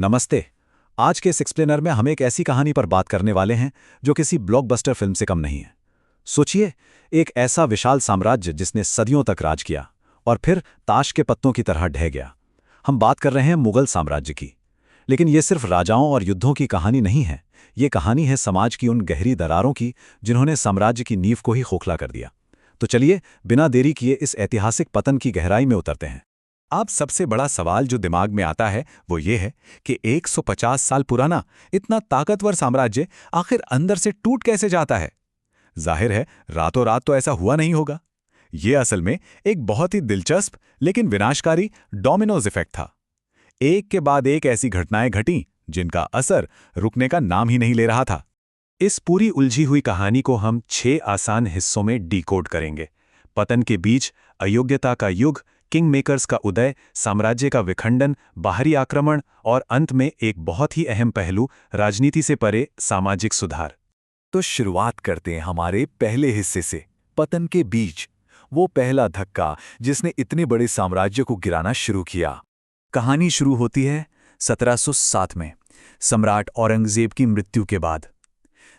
नमस्ते। आज के इस एक्सप्लेनर में हम एक ऐसी कहानी पर बात करने वाले हैं जो किसी ब्लॉकबस्टर फिल्म से कम नहीं है। सोचिए, एक ऐसा विशाल साम्राज्य जिसने सदियों तक राज किया और फिर ताश के पत्तों की तरह ढह गया। हम बात कर रहे हैं मुगल साम्राज्य की। लेकिन ये सिर्फ राजाओं और युद्धों की कहानी नहीं है। ये कहानी है समाज की उन गहरी दरारों की जिन्होंने साम्राज्य की नींव को ही खोखला कर दिया। तो चलिए, बिना देरी किए इस ऐतिहासिक पतन की गहराई में उतरते हैं। अब सबसे बड़ा सवाल जो दिमाग में आता है वो ये है कि 150 साल पुराना इतना ताकतवर साम्राज्य आखिर अंदर से टूट कैसे जाता है। जाहिर है, रातों रात तो ऐसा हुआ नहीं होगा। ये असल में एक बहुत ही दिलचस्प लेकिन विनाशकारी डोमिनोज इफेक्ट था। एक के बाद एक ऐसी घटनाएं घटीं जिनका असर रुकने का नाम ही नहीं ले रहा था। इस पूरी उलझी हुई कहानी को हम 6 आसान हिस्सों में डिकोड करेंगे। पतन के बीच अयोग्यता का युग, किंग मेकर्स का उदय, साम्राज्य का विखंडन, बाहरी आक्रमण और अंत में एक बहुत ही अहम पहलू, राजनीति से परे सामाजिक सुधार। तो शुरुआत करते हैं हमारे पहले हिस्से से, पतन के बीच। वो पहला धक्का जिसने इतने बड़े साम्राज्य को गिराना शुरू किया। कहानी शुरू होती है 1707 में, सम्राट औरंगजेब की मृत्यु के बाद।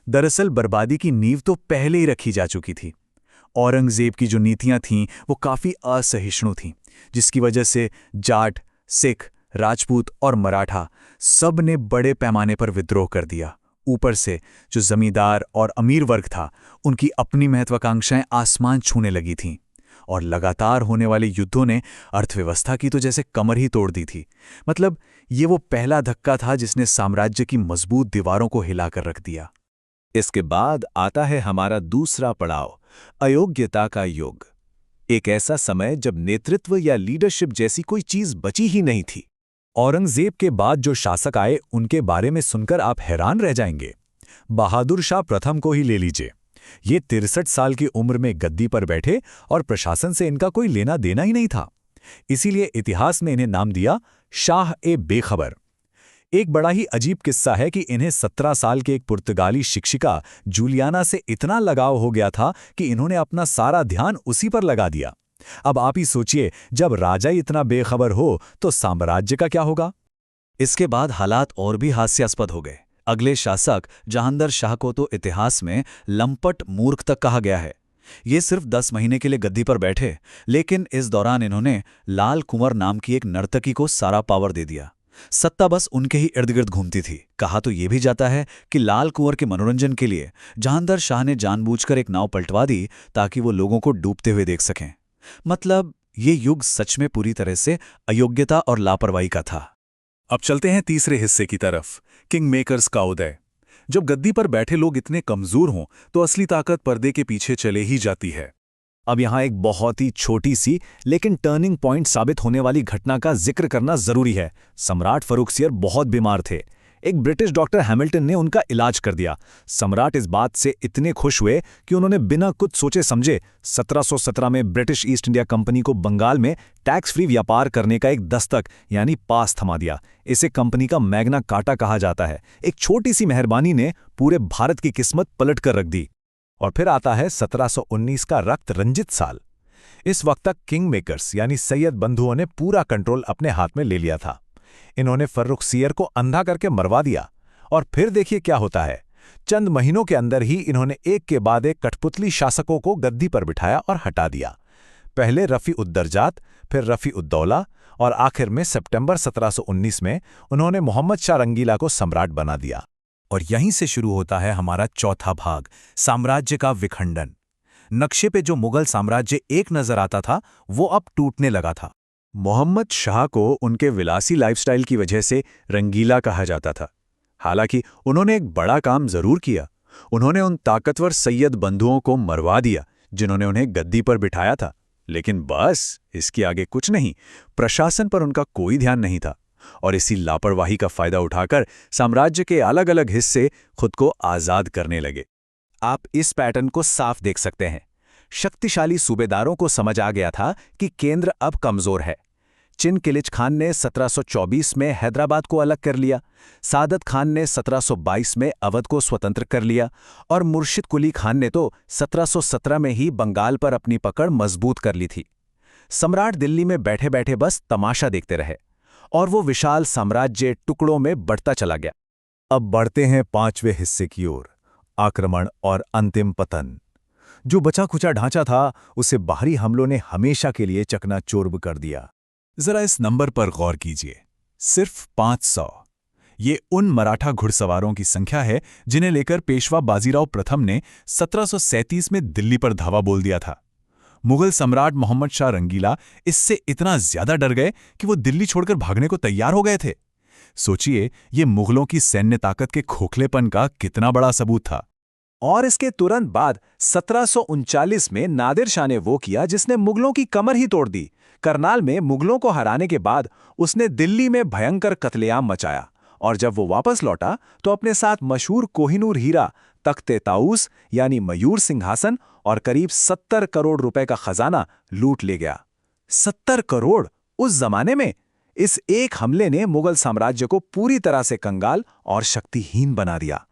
दरअसल बर्बादी की नींव तो पहले ही रखी जा चुकी थी। औरंगजेब की जो नीतियां थीं वो काफ़ी असहिष्णु थीं, जिसकी वजह से जाट, सिख, राजपूत और मराठा सब ने बड़े पैमाने पर विद्रोह कर दिया। ऊपर से जो जमींदार और अमीर वर्ग था, उनकी अपनी महत्वाकांक्षाएं आसमान छूने लगी थीं। और लगातार होने वाले युद्धों ने अर्थव्यवस्था की तो जैसे कमर ही तोड़ दी थी। मतलब ये वो पहला धक्का था जिसने साम्राज्य की मजबूत दीवारों को हिलाकर रख दिया। इसके बाद आता है हमारा दूसरा पड़ाव, अयोग्यता का युग। एक ऐसा समय जब नेतृत्व या लीडरशिप जैसी कोई चीज बची ही नहीं थी। औरंगजेब के बाद जो शासक आए उनके बारे में सुनकर आप हैरान रह जाएंगे। बहादुर शाह प्रथम को ही ले लीजिए। ये 63 साल की उम्र में गद्दी पर बैठे और प्रशासन से इनका कोई लेना देना ही नहीं था। इसीलिए इतिहास में इन्हें नाम दिया शाह-ए-बेखबर। एक बड़ा ही अजीब किस्सा है कि इन्हें 17 साल के एक पुर्तगाली शिक्षिका जूलियाना से इतना लगाव हो गया था कि इन्होंने अपना सारा ध्यान उसी पर लगा दिया। अब आप ही सोचिए, जब राजा ही इतना बेखबर हो तो साम्राज्य का क्या होगा। इसके बाद हालात और भी हास्यास्पद हो गए। अगले शासक जहांगीर शाह को तो इतिहास में लंपट मूर्ख तक कहा गया है। ये सिर्फ 10 महीने के लिए गद्दी पर बैठे, लेकिन इस दौरान इन्होंने लाल कुंवर नाम की एक नर्तकी को सारा पावर दे दिया। सत्ता बस उनके ही इर्द गिर्द घूमती थी। कहा तो यह भी जाता है कि लाल कुंवर के मनोरंजन के लिए जहांगीर शाह ने जानबूझकर एक नाव पलटवा दी ताकि वो लोगों को डूबते हुए देख सकें। मतलब ये युग सच में पूरी तरह से अयोग्यता और लापरवाही का था। अब चलते हैं तीसरे हिस्से की तरफ, किंग मेकर्स का उदय। जब गद्दी पर बैठे लोग इतने कमजोर हों तो असली ताकत पर्दे के पीछे चले ही जाती है। अब यहाँ एक बहुत ही छोटी सी लेकिन टर्निंग पॉइंट साबित होने वाली घटना का जिक्र करना जरूरी है। सम्राट फर्रुखसियर बहुत बीमार थे। एक ब्रिटिश डॉक्टर हैमिल्टन ने उनका इलाज कर दिया। सम्राट इस बात से इतने खुश हुए कि उन्होंने बिना कुछ सोचे समझे 1717 में ब्रिटिश ईस्ट इंडिया कंपनी को बंगाल में टैक्स फ्री व्यापार करने का एक दस्तक यानी पास थमा दिया। इसे कंपनी का मैग्ना कार्टा कहा जाता है। एक छोटी सी मेहरबानी ने पूरे भारत की किस्मत पलट कर रख दी। और फिर आता है 1719 का रक्त रंजित साल। इस वक्त तक किंग मेकर्स यानी सैयद बंधुओं ने पूरा कंट्रोल अपने हाथ में ले लिया था। इन्होंने फर्रुखसियर को अंधा करके मरवा दिया। और फिर देखिए क्या होता है। चंद महीनों के अंदर ही इन्होंने एक के बाद एक कठपुतली शासकों को गद्दी पर बिठाया और हटा दिया। पहले रफी-उद-दरजात, फिर रफी-उद-दौला और आखिर में सितंबर 1719 में उन्होंने मोहम्मद शाह रंगीला को सम्राट बना दिया। और यहीं से शुरू होता है हमारा चौथा भाग, साम्राज्य का विखंडन। नक्शे पे जो मुगल साम्राज्य एक नजर आता था वो अब टूटने लगा था। मोहम्मद शाह को उनके विलासी लाइफस्टाइल की वजह से रंगीला कहा जाता था। हालांकि उन्होंने एक बड़ा काम जरूर किया। उन्होंने उन ताकतवर सैयद बंधुओं को मरवा दिया जिन्होंने उन्हें गद्दी पर बिठाया था। लेकिन बस इसके आगे कुछ नहीं। प्रशासन पर उनका कोई ध्यान नहीं था और इसी लापरवाही का फायदा उठाकर साम्राज्य के अलग अलग हिस्से खुद को आजाद करने लगे। आप इस पैटर्न को साफ देख सकते हैं। शक्तिशाली सूबेदारों को समझ आ गया था कि केंद्र अब कमजोर है। चिनकिलिच खान ने 1724 में हैदराबाद को अलग कर लिया। सादत खान ने 1722 में अवध को स्वतंत्र कर लिया और मुर्शिद कुली खान ने तो 1717 में ही बंगाल पर अपनी पकड़ मजबूत कर ली थी। सम्राट दिल्ली में बैठे बैठे बस तमाशा देखते रहे और वो विशाल साम्राज्य टुकड़ों में बढ़ता चला गया। अब बढ़ते हैं 5वें हिस्से की ओर, आक्रमण और अंतिम पतन। जो बचा खुचा ढांचा था उसे बाहरी हमलों ने हमेशा के लिए चकनाचूर कर दिया। जरा इस नंबर पर गौर कीजिए, सिर्फ 500। ये उन मराठा घुड़सवारों की संख्या है जिन्हें लेकर पेशवा बाजीराव प्रथम ने 1737 में दिल्ली पर धावा बोल दिया था। मुगल सम्राट मोहम्मद शाह रंगीला इससे इतना ज्यादा डर गए कि वो दिल्ली छोड़कर भागने को तैयार हो गए थे। सोचिए, ये मुगलों की सैन्य ताकत के खोखलेपन का कितना बड़ा सबूत था। और इसके तुरंत बाद 1739 में नादिर शाह ने वो किया जिसने मुगलों की कमर ही तोड़ दी। करनाल में मुगलों को हराने के बाद उसने दिल्ली में भयंकर कत्लेआम मचाया, और जब वो वापस लौटा तो अपने साथ मशहूर कोहिनूर हीरा, तख्ते ताऊस यानी मयूर सिंहासन और करीब 70 करोड़ रुपए का खजाना लूट ले गया। 70 करोड़ उस जमाने में! इस एक हमले ने मुगल साम्राज्य को पूरी तरह से कंगाल और शक्तिहीन बना दिया।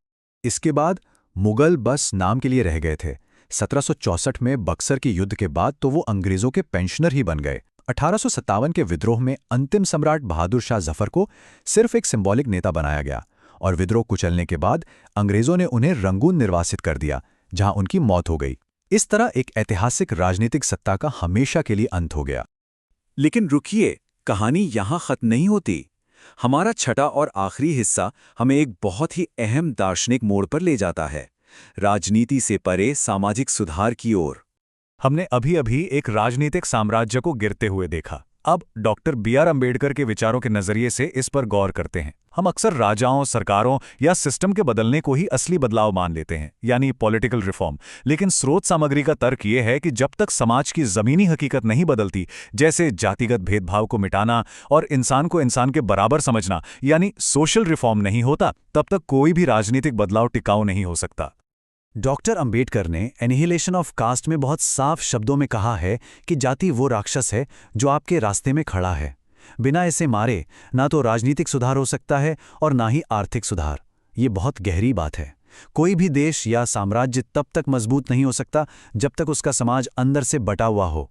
इसके बाद मुगल बस नाम के लिए रह गए थे। 1764 में बक्सर के युद्ध के बाद तो वो अंग्रेजों के पेंशनर ही बन गए। 1857 के विद्रोह में अंतिम सम्राट बहादुर शाह जफर को सिर्फ एक सिंबॉलिक नेता बनाया गया, और विद्रोह कुचलने के बाद अंग्रेजों ने उन्हें रंगून निर्वासित कर दिया, जहां उनकी मौत हो गई। इस तरह एक ऐतिहासिक राजनीतिक सत्ता का हमेशा के लिए अंत हो गया। लेकिन रुकिए, कहानी यहां खत्म नहीं होती। हमारा छठा और आखिरी हिस्सा हमें एक बहुत ही अहम दार्शनिक मोड़ पर ले जाता है, राजनीति से परे सामाजिक सुधार की ओर। हमने अभी अभी एक राजनीतिक साम्राज्य को गिरते हुए देखा। अब डॉक्टर B.R. अम्बेडकर के विचारों के नजरिए से इस पर गौर करते हैं। हम अक्सर राजाओं, सरकारों या सिस्टम के बदलने को ही असली बदलाव मान लेते हैं, यानी पॉलिटिकल रिफॉर्म। लेकिन स्रोत सामग्री का तर्क ये है कि जब तक समाज की जमीनी हकीकत नहीं बदलती, जैसे जातिगत भेदभाव को मिटाना और इंसान को इंसान के बराबर समझना, यानी सोशल रिफॉर्म नहीं होता, तब तक कोई भी राजनीतिक बदलाव टिकाऊ नहीं हो सकता। डॉक्टर अंबेडकर ने एनिहिलेशन ऑफ कास्ट में बहुत साफ शब्दों में कहा है कि जाति वो राक्षस है जो आपके रास्ते में खड़ा है। बिना इसे मारे ना तो राजनीतिक सुधार हो सकता है और ना ही आर्थिक सुधार। ये बहुत गहरी बात है। कोई भी देश या साम्राज्य तब तक मजबूत नहीं हो सकता जब तक उसका समाज अंदर से बटा हुआ हो।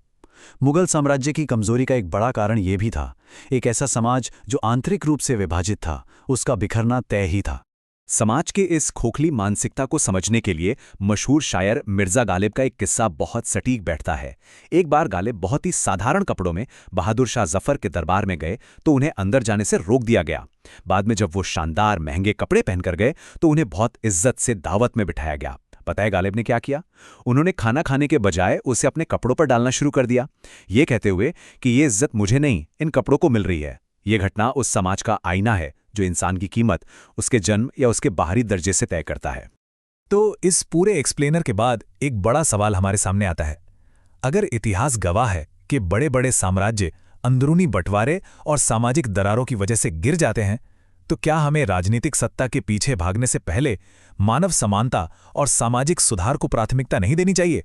मुगल साम्राज्य की कमजोरी का एक बड़ा कारण यह भी था, एक ऐसा समाज जो आंतरिक रूप से विभाजित था, उसका बिखरना तय ही था। समाज के इस खोखली मानसिकता को समझने के लिए मशहूर शायर मिर्जा गालिब का एक किस्सा बहुत सटीक बैठता है। एक बार गालिब बहुत ही साधारण कपड़ों में बहादुर शाह जफर के दरबार में गए तो उन्हें अंदर जाने से रोक दिया गया। बाद में जब वो शानदार महंगे कपड़े पहनकर गए तो उन्हें बहुत इज्जत से दावत में बिठाया गया। पता है गालिब ने क्या किया? उन्होंने खाना खाने के बजाय उसे अपने कपड़ों पर डालना शुरू कर दिया, ये कहते हुए कि ये इज्जत मुझे नहीं, इन कपड़ों को मिल रही है। ये घटना उस समाज का आईना है जो इंसान की कीमत उसके जन्म या उसके बाहरी दर्जे से तय करता है। तो इस पूरे एक्सप्लेनर के बाद एक बड़ा सवाल हमारे सामने आता है। अगर इतिहास गवाह है कि बड़े बड़े साम्राज्य अंदरूनी बंटवारे और सामाजिक दरारों की वजह से गिर जाते हैं, तो क्या हमें राजनीतिक सत्ता के पीछे भागने से पहले मानव समानता और सामाजिक सुधार को प्राथमिकता नहीं देनी चाहिए?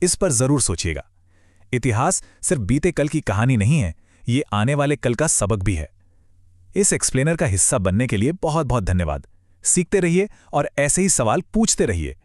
इस पर जरूर सोचिएगा। इतिहास सिर्फ बीते कल की कहानी नहीं है, ये आने वाले कल का सबक भी है। इस एक्सप्लेनर का हिस्सा बनने के लिए बहुत बहुत धन्यवाद। सीखते रहिए और ऐसे ही सवाल पूछते रहिए।